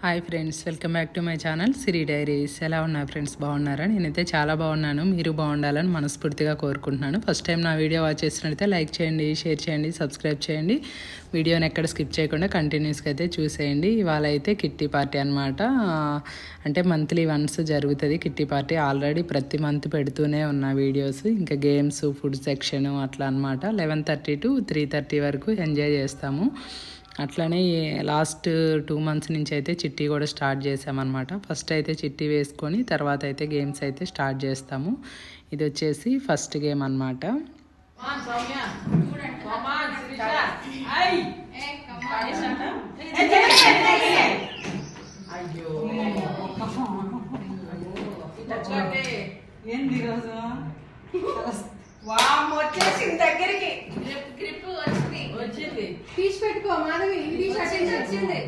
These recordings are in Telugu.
Hi friends, welcome back to my channel Siri diaries. ఎలా ఉన్నారు ఫ్రెండ్స్? బాగున్నారా? నేనైతే చాలా బాగున్నాను. మీరు బాగుండాలని మనస్ఫూర్తిగా కోరుకుంటున్నాను. ఫస్ట్ టైం నా వీడియో వాచ్ చేసినట్లయితే లైక్ చేయండి, షేర్ చేయండి, సబ్స్క్రైబ్ చేయండి. వీడియోని ఎక్కడ స్కిప్ చేయకుండా కంటిన్యూస్గా అయితే చూసేయండి. ఇవాళ అయితే కిట్టి పార్టీ అనమాట. అంటే మంత్లీ వన్స్ జరుగుతుంది కిట్టి పార్టీ. ఆల్రెడీ ప్రతి మంత్ పెడుతూనే ఉన్న వీడియోస్. ఇంకా గేమ్స్, ఫుడ్ సెక్షన్ అట్లా అనమాట. 11:30 to 3:30 వరకు ఎంజాయ్ చేస్తాము. అట్లనే లాస్ట్ 2 months నుంచి అయితే చిట్టి కూడా స్టార్ట్ చేసామన్నమాట. ఫస్ట్ అయితే చిట్టి వేసుకొని తర్వాత అయితే గేమ్స్ అయితే స్టార్ట్ చేస్తాము. ఇది వచ్చేసి ఫస్ట్ గేమ్ అనమాట. వచ్చేసింది దగ్గరికి గ్రిప్ వచ్చింది తీసి పెట్టుకో మాధవి. ఇది వచ్చింది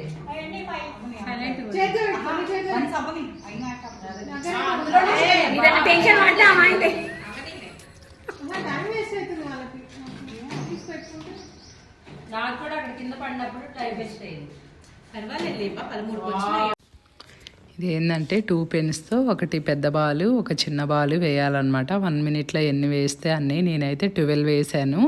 టెన్షన్ పడ్డా అయితే టైం వేస్ట్ అవుతుంది వాళ్ళకి. తీసి పెట్టుకుంటే నాకు కూడా అక్కడ కింద పడినప్పుడు టైం వేస్ట్ అయింది. పర్వాలేదు 13 వచ్చినాయి. ఇది ఏంటంటే 2 పెన్స్తో ఒకటి పెద్ద బాలు, ఒక చిన్న బాలు వేయాలన్నమాట. 1 minute ఎన్ని వేస్తే అన్నీ. నేనైతే 12 వేసాను.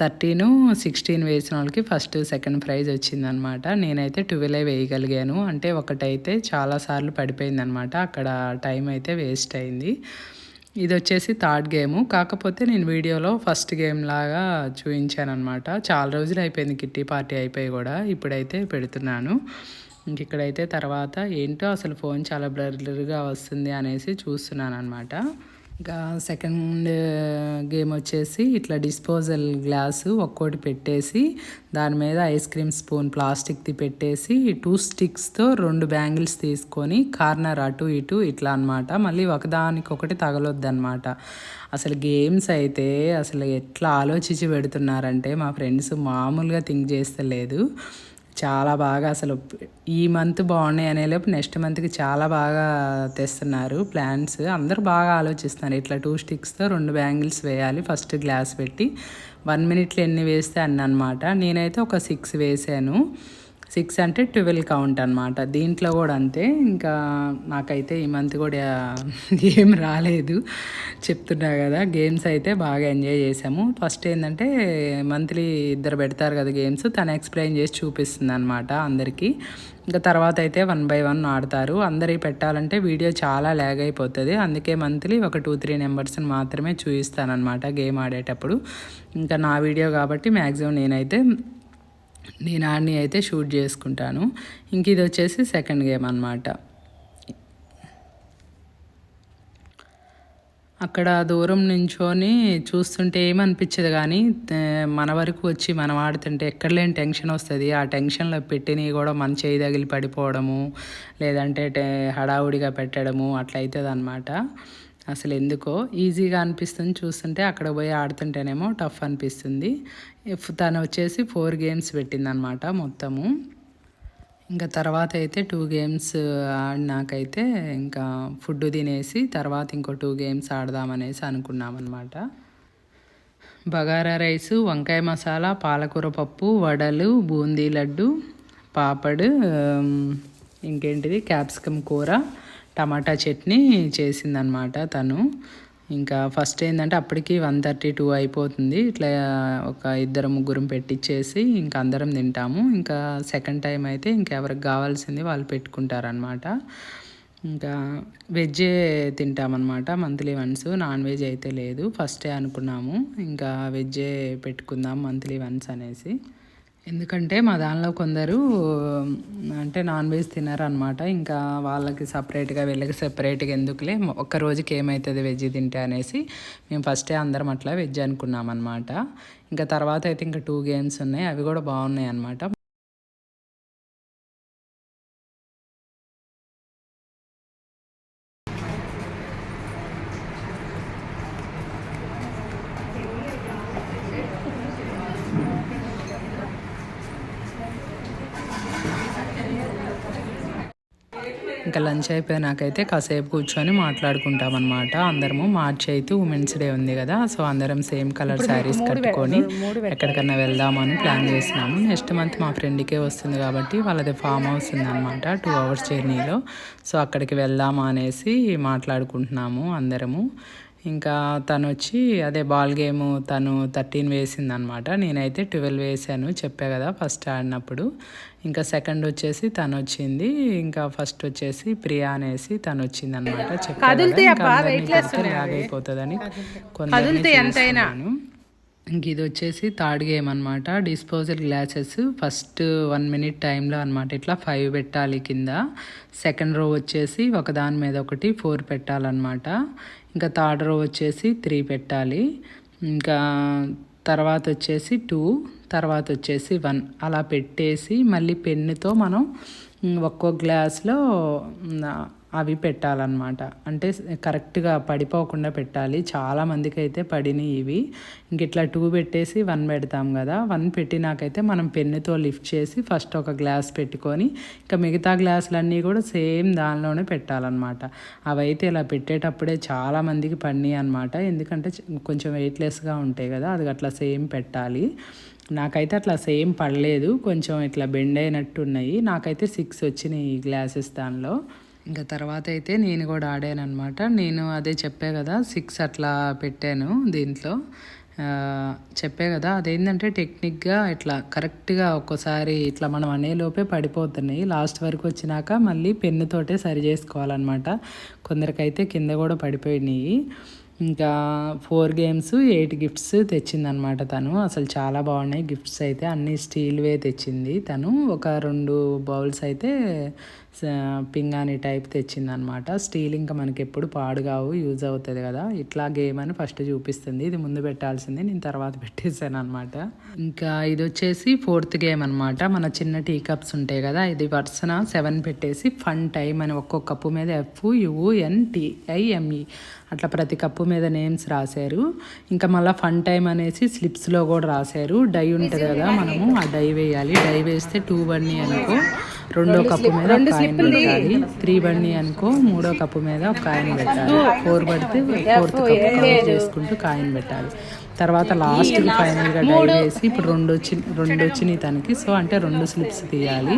13, 16 వేసిన వాళ్ళకి ఫస్ట్, సెకండ్ ప్రైజ్ వచ్చిందనమాట. నేనైతే 12 వేయగలిగాను. అంటే ఒకటైతే చాలాసార్లు పడిపోయిందనమాట. అక్కడ టైం అయితే వేస్ట్ అయింది. ఇది వచ్చేసి థర్డ్ గేము. కాకపోతే నేను వీడియోలో ఫస్ట్ గేమ్ లాగా చూపించాను అనమాట. చాలా రోజులు అయిపోయింది కిట్టి పార్టీ అయిపోయి కూడా. ఇప్పుడైతే పెడుతున్నాను. ఇంక ఇక్కడైతే తర్వాత ఏంటో అసలు ఫోన్ చాలా బ్లర్గా వస్తుంది అనేసి చూస్తున్నాను అనమాట. ఇంకా సెకండ్ గేమ్ వచ్చేసి ఇట్లా డిస్పోజల్ గ్లాసు ఒక్కోటి పెట్టేసి దాని మీద ఐస్ క్రీమ్ స్పూన్ ప్లాస్టిక్ది పెట్టేసి 2 sticks-తో 2 బ్యాంగిల్స్ తీసుకొని కార్నర్ అటు ఇటు ఇట్లా అనమాట. మళ్ళీ ఒకదానికొకటి తగలొద్దు అనమాట. అసలు గేమ్స్ అయితే అసలు ఎట్లా ఆలోచించి పెడుతున్నారంటే మా ఫ్రెండ్స్ మామూలుగా థింక్ చేస్తలేదు. చాలా బాగా అసలు ఈ మంత్ బాగున్నాయి అనేలోపు నెక్స్ట్ మంత్కి చాలా బాగా తెస్తున్నారు ప్లాన్స్. అందరూ బాగా ఆలోచిస్తున్నారు. ఇట్లా 2 sticks-తో 2 బ్యాంగిల్స్ వేయాలి. ఫస్ట్ గ్లాస్ పెట్టి 1 minute ఎన్ని వేస్తే అన్ని అనమాట. నేనైతే ఒక 6 వేసాను. 6 అంటే 12 కౌంట్ అనమాట. దీంట్లో కూడా అంతే. ఇంకా నాకైతే ఈ మంత్ కూడా ఏం రాలేదు. చెప్తున్నా కదా, గేమ్స్ అయితే బాగా ఎంజాయ్ చేసాము. ఫస్ట్ ఏంటంటే మంత్లీ 2 పెడతారు కదా గేమ్స్, తను ఎక్స్ప్లెయిన్ చేసి చూపిస్తుంది అనమాట అందరికీ. ఇంకా తర్వాత అయితే 1 by 1 ఆడతారు. అందరికి పెట్టాలంటే వీడియో చాలా ల్యాగ్ అయిపోతుంది. అందుకే మంత్లీ ఒక 2-3 నెంబర్స్ని మాత్రమే చూపిస్తానమాట గేమ్ ఆడేటప్పుడు. ఇంకా నా వీడియో కాబట్టి మ్యాక్సిమం నేను ఆడిని అయితే షూట్ చేసుకుంటాను. ఇంక ఇది వచ్చేసి సెకండ్ గేమ్ అనమాట. అక్కడ దూరం నుంచొని చూస్తుంటే ఏమనిపించదు, కానీ మన వరకు వచ్చి మనం ఆడుతుంటే ఎక్కడ లేని టెన్షన్ వస్తుంది. ఆ టెన్షన్లో పెట్టినవి కూడా మన చేయి తగిలి పడిపోవడము, లేదంటే హడావుడిగా పెట్టడము అట్లా అవుతుంది అనమాట. అసలు ఎందుకో ఈజీగా అనిపిస్తుంది చూస్తుంటే, అక్కడ పోయి ఆడుతుంటేనేమో టఫ్ అనిపిస్తుంది. తను వచ్చేసి 4 games పెట్టిందనమాట మొత్తము. ఇంకా తర్వాత అయితే 2 games ఆడినాకైతే ఇంకా ఫుడ్ తినేసి తర్వాత ఇంకో 2 games ఆడదామనేసి అనుకున్నామన్నమాట. బగారా రైసు, వంకాయ మసాలా, పాలకూర పప్పు, వడలు, బూందీ లడ్డు, పాపడు, ఇంకేంటిది క్యాప్సికమ్ కూర, టమాటా చట్నీ చేసిందనమాట తను. ఇంకా ఫస్ట్ ఏంటంటే అప్పటికి 1:32 అయిపోతుంది. ఇట్లా ఒక 2-3 పెట్టించేసి ఇంకా అందరం తింటాము. ఇంకా సెకండ్ టైం అయితే ఇంకెవరికి కావాల్సింది వాళ్ళు పెట్టుకుంటారనమాట. ఇంకా వెజ్జే తింటామన్నమాట మంత్లీ వన్స్. నాన్ వెజ్ అయితే లేదు. ఫస్టే అనుకున్నాము ఇంకా వెజ్జే పెట్టుకుందాం మంత్లీ వన్స్ అనేసి. ఎందుకంటే మా దానిలో కొందరు అంటే నాన్ వెజ్ తినరనమాట. ఇంకా వాళ్ళకి సపరేట్గా వీళ్ళకి సెపరేట్గా ఎందుకులే, ఒక్క రోజుకి ఏమవుతుంది వెజ్ తింటే అనేసి మేము ఫస్టే అందరం అట్లా వెజ్ అనుకున్నాం అనమాట. ఇంకా తర్వాత అయితే ఇంకా 2 games ఉన్నాయి. అవి కూడా బాగున్నాయి అనమాట. ఇంకా లంచ్ అయిపోయినాకైతే కాసేపు కూర్చొని మాట్లాడుకుంటాం అనమాట. అందరము మార్చి అయితే ఉమెన్స్ డే ఉంది కదా, సో అందరం సేమ్ కలర్ శారీస్ కట్టుకొని ఎక్కడికన్నా వెళ్దామని ప్లాన్ చేస్తున్నాము. నెక్స్ట్ మంత్ మా ఫ్రెండ్కే వస్తుంది కాబట్టి వాళ్ళది ఫామ్ హౌస్ ఉందన్నమాట 2 hours జర్నీలో. సో అక్కడికి వెళ్దామా అనేసి మాట్లాడుకుంటున్నాము అందరము. ఇంకా తను వచ్చి అదే బాల్ గేమ్ తను 13 వేసిందనమాట. నేనైతే 12 వేసాను, చెప్పా కదా ఫస్ట్ ఆడినప్పుడు. ఇంకా సెకండ్ వచ్చేసి తను వచ్చింది. ఇంకా ఫస్ట్ వచ్చేసి ప్రియా అనేసి తను వచ్చింది అనమాట. చెప్పాను అయిపోతుందని కొందరు. ఇంక ఇది వచ్చేసి థర్డ్ గేమ్ అనమాట. డిస్పోజల్ గ్లాసెస్ ఫస్ట్ 1 minute టైంలో అనమాట. ఇట్లా 5 పెట్టాలి కింద. సెకండ్ రో వచ్చేసి ఒకదాని మీద ఒకటి 4 పెట్టాలన్నమాట. ఇంకా థర్డ్ రో వచ్చేసి 3 పెట్టాలి. ఇంకా తర్వాత వచ్చేసి 2, తర్వాత వచ్చేసి 1 అలా పెట్టేసి మళ్ళీ పెన్నుతో మనం ఒక్కో గ్లాస్లో అవి పెట్టాలన్నమాట. అంటే కరెక్ట్గా పడిపోకుండా పెట్టాలి. చాలామందికి అయితే పడినాయి ఇవి. ఇంక ఇట్లా 2 పెట్టేసి 1 పెడతాం కదా. 1 పెట్టినాకైతే మనం పెన్నుతో లిఫ్ట్ చేసి ఫస్ట్ ఒక గ్లాస్ పెట్టుకొని ఇంకా మిగతా గ్లాసులన్నీ కూడా సేమ్ దానిలోనే పెట్టాలన్నమాట. అవైతే ఇలా పెట్టేటప్పుడే చాలామందికి పడినాయి అనమాట. ఎందుకంటే కొంచెం వెయిట్లెస్గా ఉంటాయి కదా, అది అట్లా సేమ్ పెట్టాలి. నాకైతే అట్లా సేమ్ పడలేదు, కొంచెం ఇట్లా బెండ్ అయినట్టు ఉన్నాయి. నాకైతే 6 వచ్చినాయి ఈ గ్లాసెస్ దానిలో. ఇంకా తర్వాత అయితే నేను కూడా ఆడాను అనమాట. నేను అదే చెప్పే కదా 6 అట్లా పెట్టాను దీంట్లో. చెప్పే కదా అదేంటంటే టెక్నిక్గా ఇట్లా కరెక్ట్గా ఒక్కోసారి ఇట్లా మనం అనేలోపే పడిపోతున్నాయి. లాస్ట్ వరకు వచ్చినాక మళ్ళీ పెన్నుతోటే సరి చేసుకోవాలన్నమాట. కొందరికైతే కింద కూడా పడిపోయినాయి. ఇంకా 4 games 8 gifts తెచ్చిందనమాట తను. అసలు చాలా బాగున్నాయి గిఫ్ట్స్ అయితే. అన్నీ స్టీల్వే తెచ్చింది తను. ఒక 2 బౌల్స్ అయితే పింగాణి టైప్ తెచ్చిందనమాట. స్టీల్ ఇంకా మనకి ఎప్పుడు పాడుగావు, యూజ్ అవుతుంది కదా. ఇట్లా గేమ్ అని ఫస్ట్ చూపిస్తుంది. ఇది ముందు పెట్టాల్సింది, నేను తర్వాత పెట్టేశాను అనమాట. ఇంకా ఇది వచ్చేసి 4th గేమ్ అనమాట. మన చిన్న టీ కప్స్ ఉంటాయి కదా, ఇది వరుసన 7 పెట్టేసి ఫన్ టైమ్ అని ఒక్కొక్క కప్పు మీద FUNTIME అట్లా ప్రతి కప్పు మీద నేమ్స్ రాశారు. ఇంకా మళ్ళీ ఫన్ టైం అనేసి స్లిప్స్లో కూడా రాశారు. డై ఉంటుంది కదా, మనము ఆ డై వేయాలి. డై వేస్తే 2 బన్నీ అనుకో రెండో కప్పు మీద ఒక కాయిన్ పెట్టాలి. 3 బన్నీ అనుకో మూడో కప్పు మీద ఒక కాయిన్ పెట్టాలి. 4 పడితే 4th కప్పు కౌంట్ చేసుకుంటూ కాయిన్ పెట్టాలి. తర్వాత లాస్ట్కి ఫైనల్గా డై వేసి ఇప్పుడు 2 వచ్చినాయి తనకి. సో అంటే 2 స్లిప్స్ తీయాలి.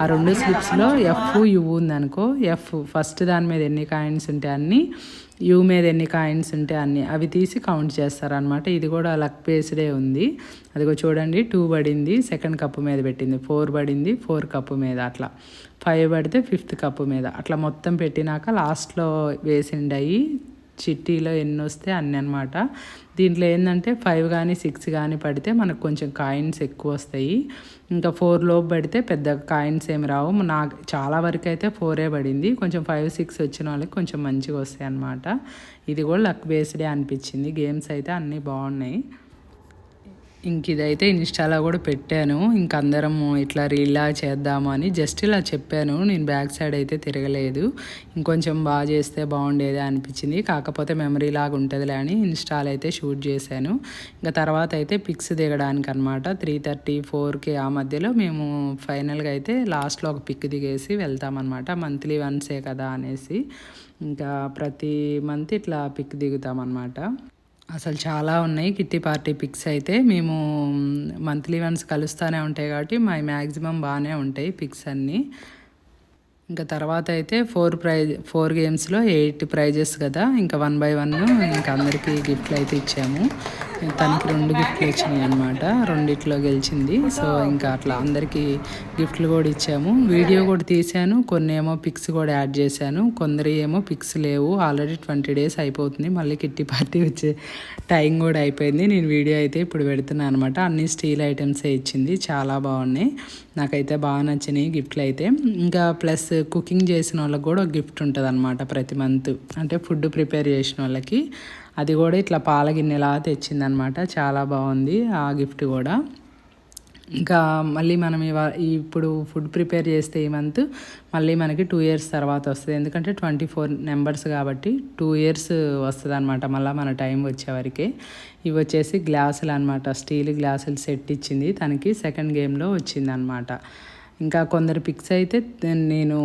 ఆ 2 స్లిప్స్లో FU ఉందనుకో, ఎఫ్ ఫస్ట్ దాని మీద ఎన్ని కాయిన్స్ ఉంటే అన్నీ, యూ మీద ఎన్ని కాయిన్స్ ఉంటే అన్నీ, అవి తీసి కౌంట్ చేస్తారనమాట. ఇది కూడా లక్ బేస్డే ఉంది. అదిగో చూడండి 2 పడింది, సెకండ్ కప్పు మీద పెట్టింది. 4 పడింది, 4 కప్పు మీద. అట్లా 5 పడితే 5th కప్పు మీద. అట్లా మొత్తం పెట్టినాక లాస్ట్లో వేసిండయి చిట్టీలో ఎన్ని వస్తే అన్ని అనమాట. దీంట్లో ఏంటంటే 5 కానీ 6 కానీ పడితే మనకు కొంచెం కాయిన్స్ ఎక్కువ వస్తాయి. ఇంకా 4 లోపు పడితే పెద్ద కాయిన్స్ ఏమి రావు. నాకు చాలా వరకు అయితే 4 పడింది. కొంచెం 5, 6 వచ్చిన వాళ్ళకి కొంచెం మంచిగా వస్తాయి అన్నమాట. ఇది కూడా లక్ బేస్డే అనిపించింది. గేమ్స్ అయితే అన్నీ బాగున్నాయి. ఇంక ఇదైతే ఇన్స్టాలో కూడా పెట్టాను. ఇంక అందరము ఇట్లా రీల్లా చేద్దాము అని జస్ట్ ఇలా చెప్పాను. నేను బ్యాక్ సైడ్ అయితే తిరగలేదు. ఇంకొంచెం బాగా చేస్తే బాగుండేది అనిపించింది. కాకపోతే మెమరీ లాగా ఉంటుందిలే అని ఇన్స్టాలో అయితే షూట్ చేశాను. ఇంకా తర్వాత అయితే పిక్స్ దిగడానికి అనమాట. 3:30, 4కి ఆ మధ్యలో మేము ఫైనల్గా అయితే లాస్ట్లో ఒక పిక్ దిగేసి వెళ్తామన్నమాట. మంత్లీ వన్సే కదా అనేసి ఇంకా ప్రతి మంత్ ఇట్లా పిక్ దిగుతామన్నమాట. అసలు చాలా ఉన్నాయి కిట్టి పార్టీ పిక్స్ అయితే. మేము మంత్లీ వన్స్ కలుస్తూనే ఉంటాయి కాబట్టి మ్యాక్సిమం బాగానే ఉంటాయి పిక్స్ అన్నీ. ఇంకా తర్వాత అయితే 4 గేమ్స్లో 8 ప్రైజెస్ కదా. ఇంకా 1 by 1 ఇంకా అందరికీ గిఫ్ట్లు అయితే ఇచ్చాము. తనకి 2 గిఫ్ట్లు వచ్చినాయి అనమాట. 2 గెలిచింది. సో ఇంకా అట్లా అందరికీ గిఫ్ట్లు కూడా ఇచ్చాము. వీడియో కూడా తీశాను. కొన్ని ఏమో పిక్స్ కూడా యాడ్ చేశాను. కొందరు ఏమో పిక్స్ లేవు. ఆల్రెడీ 20 days అయిపోతుంది. మళ్ళీ కిట్టి పార్టీ వచ్చే టైం కూడా అయిపోయింది. నేను వీడియో అయితే ఇప్పుడు పెడుతున్నాను అనమాట. అన్ని స్టీల్ ఐటమ్సే ఇచ్చింది. చాలా బాగున్నాయి. నాకైతే బాగా నచ్చినాయి గిఫ్ట్లు అయితే. ఇంకా ప్లస్ కుకింగ్ చేసిన వాళ్ళకి కూడా ఒక గిఫ్ట్ ఉంటుంది అనమాట ప్రతి మంత్. అంటే ఫుడ్ ప్రిపేర్ చేసిన వాళ్ళకి అది కూడా ఇట్లా పాల గిన్నెలా తెచ్చిందనమాట. చాలా బాగుంది ఆ గిఫ్ట్ కూడా. ఇంకా మళ్ళీ మనం ఇప్పుడు ఫుడ్ ప్రిపేర్ చేస్తే ఈ మంత్ మళ్ళీ మనకి 2 years తర్వాత వస్తుంది. ఎందుకంటే 24 members కాబట్టి 2 years వస్తుంది అనమాట మళ్ళీ మన టైం వచ్చేవరకే. ఇవి వచ్చేసి గ్లాసులు అనమాట. స్టీల్ గ్లాసులు సెట్ ఇచ్చింది తనకి. సెకండ్ గేమ్లో వచ్చింది అనమాట. ఇంకా కొందరు పిక్స్ అయితే నేను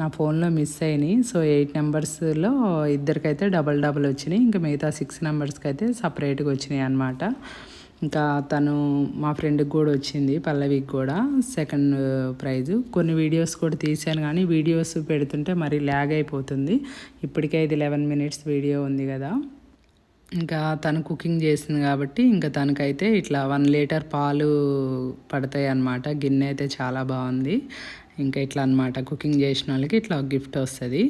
నా ఫోన్లో మిస్ అయినాయి. సో 8 నెంబర్స్లో ఇద్దరికైతే డబల్ వచ్చినాయి. ఇంకా మిగతా 6 నెంబర్స్కి అయితే సపరేట్గా వచ్చినాయి అన్నమాట. ఇంకా తను మా ఫ్రెండ్కి కూడా వచ్చింది, పల్లవికి కూడా సెకండ్ ప్రైజు. కొన్ని వీడియోస్ కూడా తీసాను కానీ వీడియోస్ పెడుతుంటే మరి ల్యాగ్ అయిపోతుంది. ఇప్పటికే ఇది 11 మినిట్స్ వీడియో ఉంది కదా. ఇంకా తను కుకింగ్ చేసింది కాబట్టి ఇంకా తనకైతే ఇట్లా 1 లీటర్ పాలు పడతాయి అన్నమాట. గిన్నె అయితే చాలా బాగుంది. ఇంకా ఇట్లా అన్నమాట కుకింగ్ చేసిన వాళ్ళకి ఇట్లా గిఫ్ట్ వస్తుంది.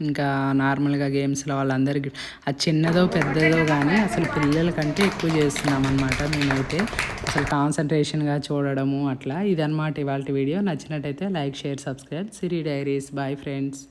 ఇంకా నార్మల్గా గేమ్స్లో వాళ్ళందరికీ అది చిన్నదో పెద్దదో కానీ అసలు పిల్లల కంటే ఎక్కువ చేస్తున్నాం అనమాట. మేమైతే అసలు కాన్సన్ట్రేషన్గా చూడడము అట్లా. ఇదన్నమాట ఇవాళ వీడియో. నచ్చినట్టయితే like, share, subscribe. Siri diaries. Bye friends.